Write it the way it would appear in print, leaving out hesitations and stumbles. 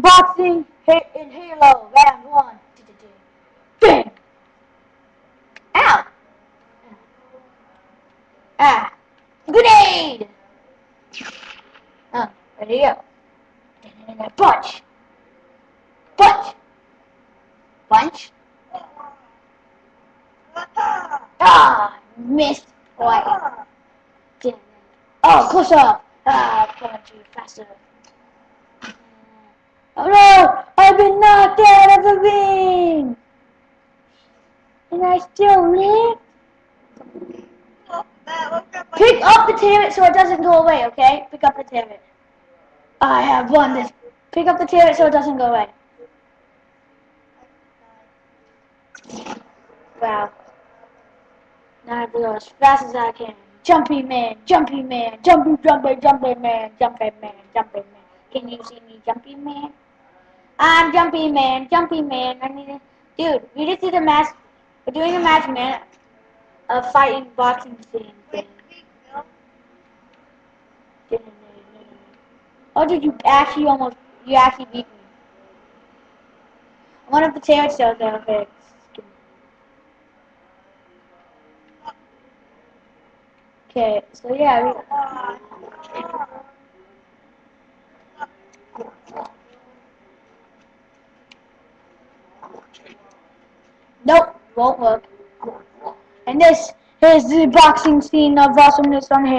Boxing in Halo, round one. Bang! Ow! Ah! Grenade! Oh, there you go. Punch! Punch! Punch! Ah! Missed twice. Oh, close up! Ah, punch you faster. Oh no! I've been knocked out of the ring! And I still live? Pick up the turret so it doesn't go away, okay? Pick up the turret. I have won this. Pick up the turret so it doesn't go away. Wow. Now I have to go as fast as I can. Jumpy man, jumpy man, jumpy man, jumpy man, jumpy man. Can you see me, jumpy man? I'm jumpy man, jumpy man. I need to... Dude, we just did a match. We're doing a match, man. A fighting boxing scene thing. Oh, did you actually you actually beat me. One of the turret cells that are okay, so yeah, nope, won't work. And this is the boxing scene of awesomeness on here.